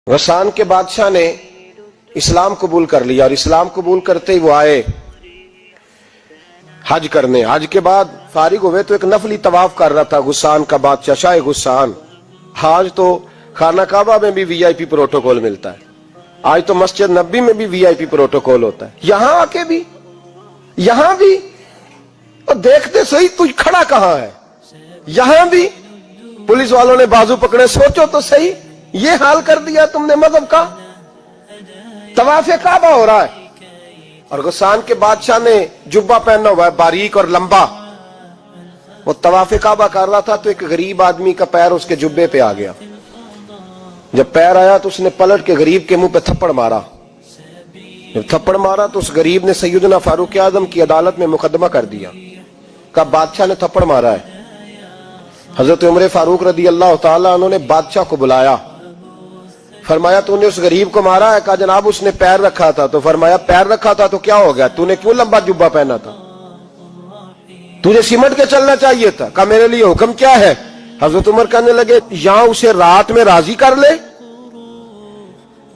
غسان کے بادشاہ نے اسلام قبول کر لیا اور اسلام قبول کرتے ہی وہ آئے حج کرنے. حج کے بعد فارغ ہوئے تو ایک نفلی طواف کر رہا تھا غسان کا بادشاہ شاہ غسان. آج تو خانہ کعبہ میں بھی وی آئی پی پروٹوکول ملتا ہے, آج تو مسجد نبی میں بھی وی آئی پی پروٹوکول ہوتا ہے, یہاں آ کے بھی یہاں بھی اور دیکھتے صحیح تو کھڑا کہاں ہے. یہاں بھی پولیس والوں نے بازو پکڑے, سوچو تو صحیح یہ حال کر دیا تم نے مذہب کا. طواف کعبہ ہو رہا ہے اور غسان کے بادشاہ نے جبہ پہنا ہوا ہے باریک اور لمبا. وہ طواف کعبہ کر رہا تھا تو ایک غریب آدمی کا پیر اس کے جبے پہ آ گیا. جب پیر آیا تو اس نے پلٹ کے غریب کے منہ پہ تھپڑ مارا. جب تھپڑ مارا تو اس غریب نے سیدنا فاروق اعظم کی عدالت میں مقدمہ کر دیا, کہا بادشاہ نے تھپڑ مارا ہے. حضرت عمر فاروق رضی اللہ تعالیٰ عنہ نے بادشاہ کو بلایا, فرمایا تو نے اس غریب کو مارا ہے؟ کہا جناب اس نے پیر رکھا تھا. تو فرمایا پیر رکھا تھا تو کیا ہو گیا, تو نے کیوں لمبا جبہ پہنا تھا, تجھے سمٹ کے چلنا چاہیے تھا. کہا میرے لیے حکم کیا ہے؟ حضرت عمر کہنے لگے یہاں اسے رات میں راضی کر لے,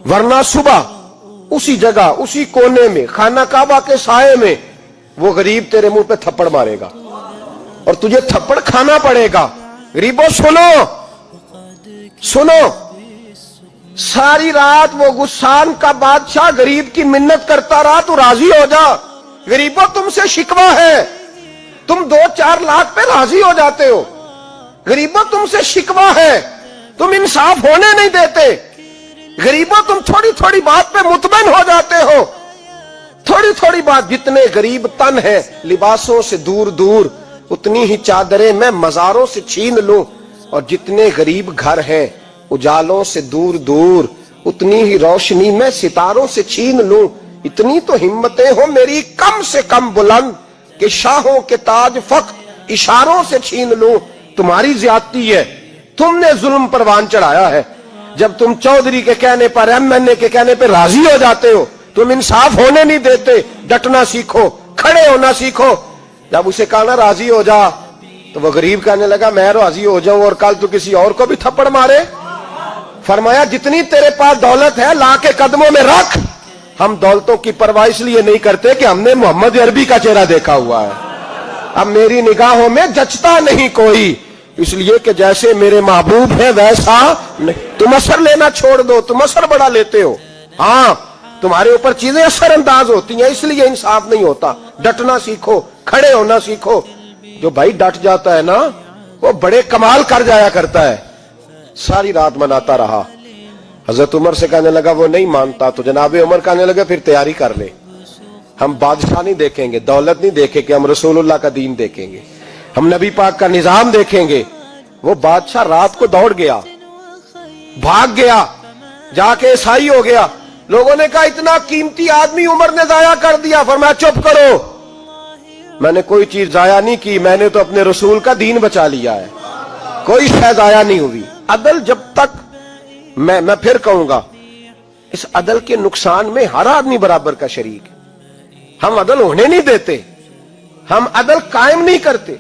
ورنہ صبح اسی جگہ اسی کونے میں خانہ کعبہ کے سائے میں وہ غریب تیرے منہ پہ تھپڑ مارے گا اور تجھے تھپڑ کھانا پڑے گا. غریبوں سنو سنو, ساری رات وہ غسان کا بادشاہ غریب کی منت کرتا رہا تو راضی ہو جا. غریبوں تم سے شکوہ ہے, تم 2-4 لاکھ پہ راضی ہو جاتے ہو. غریبوں تم سے شکوہ ہے, تم انصاف ہونے نہیں دیتے. غریبوں تم تھوڑی تھوڑی بات پہ مطمئن ہو جاتے ہو. تھوڑی تھوڑی بات, جتنے غریب تن ہے لباسوں سے دور دور اتنی ہی چادریں میں مزاروں سے چھین لوں, اور جتنے غریب گھر ہیں اجالوں سے دور دور اتنی ہی روشنی میں ستاروں سے چھین لوں. اتنی تو ہمتیں ہو میری کم سے کم بلند کہ شاہوں کے تاج فقط اشاروں سے چھین لوں. تمہاری زیادتی ہے, تم نے ظلم پروان چڑھایا ہے. جب تم چودھری کے کہنے پر ایم این اے کے کہنے پہ راضی ہو جاتے ہو, تم انصاف ہونے نہیں دیتے. ڈٹنا سیکھو, کھڑے ہونا سیکھو. جب اسے کہا نا راضی ہو جا تو وہ غریب کہنے لگا میں راضی ہو جاؤں اور کل تو کسی اور کو بھی تھپڑ مارے. فرمایا جتنی تیرے پاس دولت ہے لا کے قدموں میں رکھ. ہم دولتوں کی پرواہ اس لیے نہیں کرتے کہ ہم نے محمد عربی کا چہرہ دیکھا ہوا ہے. اب میری نگاہوں میں جچتا نہیں کوئی, اس لیے کہ جیسے میرے محبوب ہیں ویسا نہیں. تم اثر لینا چھوڑ دو, تم اثر بڑا لیتے ہو. ہاں تمہارے اوپر چیزیں اثر انداز ہوتی ہیں, اس لیے انصاف نہیں ہوتا. ڈٹنا سیکھو, کھڑے ہونا سیکھو. جو بھائی ڈٹ جاتا ہے نا وہ بڑے کمال کر جایا کرتا ہے. ساری رات مناتا رہا. حضرت عمر سے کہنے لگا وہ نہیں مانتا. تو جناب عمر کہنے لگا پھر تیاری کر لے, ہم بادشاہ نہیں دیکھیں گے, دولت نہیں دیکھیں گے, ہم رسول اللہ کا دین دیکھیں گے, ہم نبی پاک کا نظام دیکھیں گے. وہ بادشاہ رات کو دوڑ گیا, بھاگ گیا, جا کے عیسائی ہو گیا. لوگوں نے کہا اتنا قیمتی آدمی عمر نے ضائع کر دیا. فرمایا چپ کرو, میں نے کوئی چیز ضائع نہیں کی, میں نے تو اپنے رسول کا دین بچا لیا ہے, کوئی شے ضائع نہیں ہوئی. عدل جب تک میں پھر کہوں گا اس عدل کے نقصان میں ہر آدمی برابر کا شریک ہے. ہم عدل ہونے نہیں دیتے, ہم عدل قائم نہیں کرتے.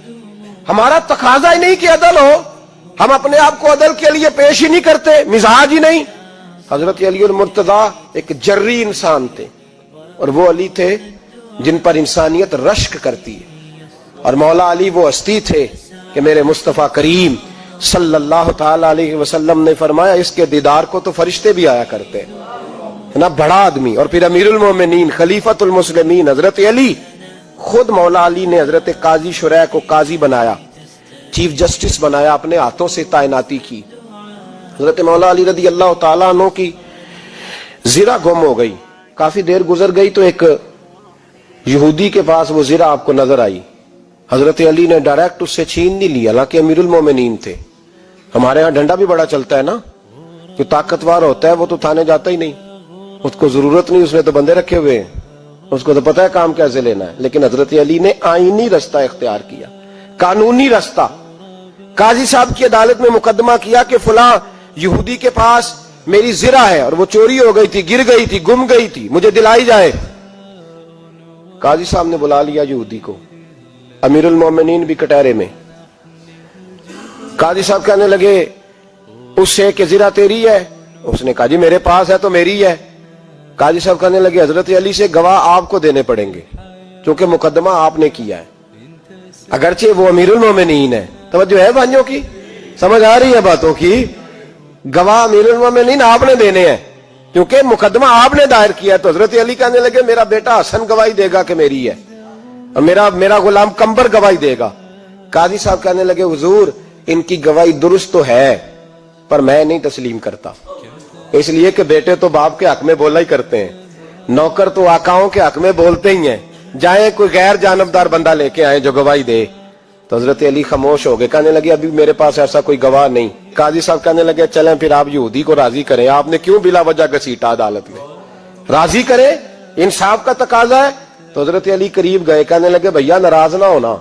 ہمارا تقاضا ہی نہیں کہ عدل ہو, ہم اپنے آپ کو عدل کے لیے پیش ہی نہیں کرتے, مزاج ہی نہیں. حضرت علی المرتضیٰ ایک جری انسان تھے, اور وہ علی تھے جن پر انسانیت رشک کرتی ہے. اور مولا علی وہ ہستی تھے کہ میرے مصطفیٰ کریم صلی اللہ تعالی علیہ وسلم نے فرمایا اس کے دیدار کو تو فرشتے بھی آیا کرتے ہیں نا. بڑا آدمی, اور پھر امیر المومنین خلیفۃ المسلمین حضرت علی. خود مولا علی نے حضرت قاضی شریح کو قاضی بنایا, چیف جسٹس بنایا, اپنے ہاتھوں سے تعیناتی کی. حضرت مولا علی رضی اللہ تعالیٰ عنہ کی زرہ گم ہو گئی. کافی دیر گزر گئی تو ایک یہودی کے پاس وہ زرہ آپ کو نظر آئی. حضرت علی نے ڈائریکٹ اس سے چھین نہیں لیا, حالانکہ امیر المومنین تھے. ہمارے ہاں ڈنڈا بھی بڑا چلتا ہے نا, جو طاقتور ہوتا ہے وہ تو تھانے جاتا ہی نہیں, اس کو ضرورت نہیں, اس نے تو بندے رکھے ہوئے ہیں, اس کو تو پتہ ہے کام کیسے لینا ہے. لیکن حضرت علی نے آئینی رستہ اختیار کیا, قانونی رستہ. قاضی صاحب کی عدالت میں مقدمہ کیا کہ فلاں یہودی کے پاس میری زرہ ہے اور وہ چوری ہو گئی تھی, گر گئی تھی, گم گئی تھی, مجھے دلائی جائے. قاضی صاحب نے بلا لیا یہودی کو, امیر المومنین بھی کٹہرے میں. قاضی صاحب کہنے لگے اس سے کہ زرہ تیری ہے, اس نے کہا جی میرے پاس ہے تو میری ہے. قاضی صاحب کہنے لگے حضرت علی سے گواہ آپ کو دینے پڑیں گے کیونکہ مقدمہ آپ نے کیا ہے, اگرچہ وہ امیر المومنین ہے. توجہ ہے بھائیوں کی, سمجھ آ رہی ہے باتوں کی؟ گواہ امیر المومنین آپ نے دینے ہیں کیونکہ مقدمہ آپ نے دائر کیا ہے. تو حضرت علی کہنے لگے میرا بیٹا حسن گواہی دے گا کہ میری ہے, اور میرا غلام کمبر گواہی دے گا. قاضی صاحب کہنے لگے حضور ان کی گواہی درست تو ہے پر میں نہیں تسلیم کرتا, اس لیے کہ بیٹے تو باپ کے حق میں بولا ہی کرتے ہیں, نوکر تو آقاؤں کے حق میں بولتے ہی ہیں, جائیں کوئی غیر جانبدار بندہ لے کے آئے جو گواہی دے. تو حضرت علی خاموش ہو گئے, کہنے لگے ابھی میرے پاس ایسا کوئی گواہ نہیں. قاضی صاحب کہنے لگے چلیں پھر آپ یہودی کو راضی کریں, آپ نے کیوں بلا وجہ گھسیٹا عدالت میں, راضی کریں, انصاف کا تقاضا ہے. تو حضرت علی قریب گئے, کہنے لگے بھیا ناراض نہ ہونا,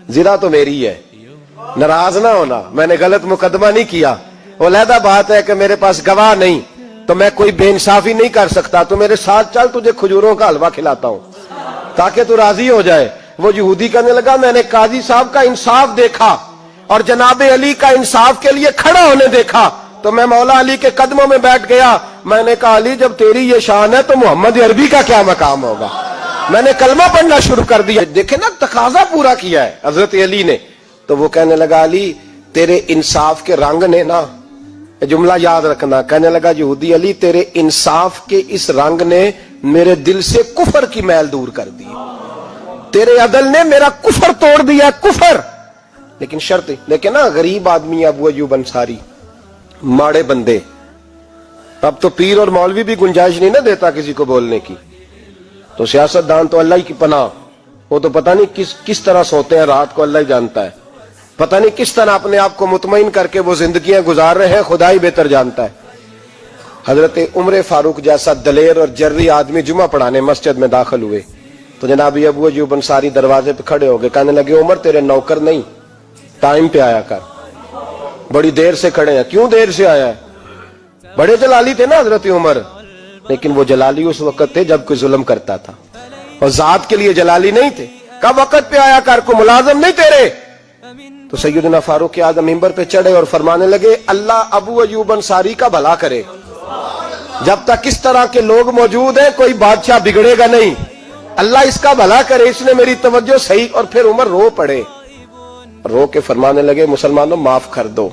زرا تو میری ہے, ناراض نہ ہونا, میں نے غلط مقدمہ نہیں کیا. علیحدہ بات ہے کہ میرے پاس گواہ نہیں تو میں کوئی بے انصافی نہیں کر سکتا, تو میرے ساتھ چل تجھے کھجوروں کا حلوہ کھلاتا ہوں تاکہ تو راضی ہو جائے. وہ یہودی کہنے لگا میں نے قاضی صاحب کا انصاف دیکھا اور جناب علی کا انصاف کے لیے کھڑا ہونے دیکھا تو میں مولا علی کے قدموں میں بیٹھ گیا. میں نے کہا علی جب تیری یہ شان ہے تو محمد عربی کا کیا مقام ہوگا. میں نے کلمہ پڑھنا شروع کر دیا. دیکھیں نا تقاضا پورا کیا ہے حضرت علی نے. تو وہ کہنے لگا علی تیرے انصاف کے رنگ نے نا, جملہ یاد رکھنا, کہنے لگا یہودی علی تیرے انصاف کے اس رنگ نے میرے دل سے کفر کی میل دور کر دی, تیرے عدل نے میرا کفر توڑ دیا, کفر. لیکن شرط دیکھیں نا, غریب آدمی ابو ایوب انصاری, ماڑے بندے, اب تو پیر اور مولوی بھی گنجائش نہیں نہ دیتا کسی کو بولنے کی, تو سیاست دان تو اللہ ہی کی پناہ, وہ تو پتہ نہیں کس طرح سوتے ہیں رات کو, اللہ ہی جانتا ہے, پتہ نہیں کس طرح اپنے آپ کو مطمئن کر کے وہ زندگیاں گزار رہے ہیں, خدا ہی بہتر جانتا ہے. حضرت عمر فاروق جیسا دلیر اور جرری آدمی جمعہ پڑھانے مسجد میں داخل ہوئے تو جناب ابو ایوب انصاری دروازے پہ کھڑے ہو گئے, کہنے لگے عمر تیرے نوکر نہیں, ٹائم پہ آیا کر, بڑی دیر سے کھڑے ہیں. کیوں دیر سے آیا ہے؟ بڑے جلالی تھے نا حضرت عمر, لیکن وہ جلالی اس وقت تھے جب کوئی ظلم کرتا تھا, اور ذات کے لیے جلالی نہیں تھے. کب وقت پہ آیا کر, کو ملازم نہیں تیرے. تو سیدنا فاروق اعظم منبر پہ چڑھے اور فرمانے لگے اللہ ابو ایوب انصاری کا بھلا کرے, جب تک اس طرح کے لوگ موجود ہیں کوئی بادشاہ بگڑے گا نہیں, اللہ اس کا بھلا کرے, اس نے میری توجہ صحیح. اور پھر عمر رو پڑے, رو کے فرمانے لگے مسلمانوں معاف کر دو,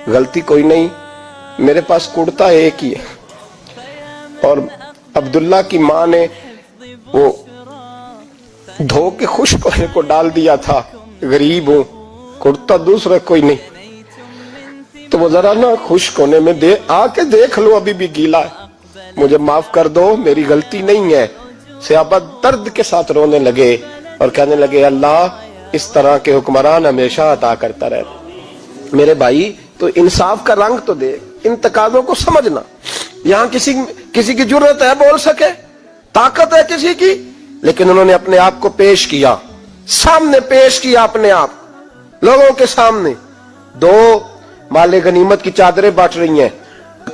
غلطی کوئی نہیں, میرے پاس کرتا ایک ہی ہے اور عبداللہ کی ماں نے وہ دھو کے خشک ہونے کو ڈال دیا تھا, غریب ہوں, کرتا دوسرا کوئی نہیں, تو وہ ذرا نا خشک ہونے میں آ کے دیکھ لو ابھی بھی گیلا ہے, مجھے معاف کر دو, میری غلطی نہیں ہے. صحابہ درد کے ساتھ رونے لگے اور کہنے لگے اللہ اس طرح کے حکمران ہمیشہ عطا کرتا رہے. میرے بھائی تو انصاف کا رنگ تو دے, ان تقاضوں کو سمجھنا. یہاں کسی کی جرت ہے بول سکے, طاقت ہے کسی کی, لیکن انہوں نے اپنے آپ کو پیش کیا, سامنے پیش کیا اپنے آپ لوگوں کے سامنے. دو مال غنیمت کی چادریں بانٹ رہی ہیں,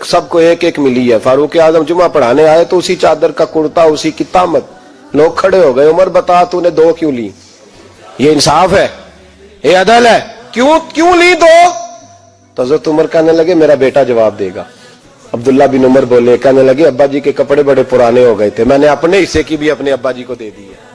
سب کو ایک ایک ملی ہے. فاروق اعظم جمعہ پڑھانے آئے تو اسی چادر کا کرتا, اسی کی تامت. لوگ کھڑے ہو گئے, عمر بتا تو نے دو کیوں لی, یہ انصاف ہے, یہ عدل ہے, کیوں لی دو؟ تو حضرت عمر کہنے لگے میرا بیٹا جواب دے گا. عبداللہ بن عمر بولے, کہنے لگے ابا جی کے کپڑے بڑے پرانے ہو گئے تھے, میں نے اپنے حصے کی بھی اپنے ابا جی کو دے دی ہے.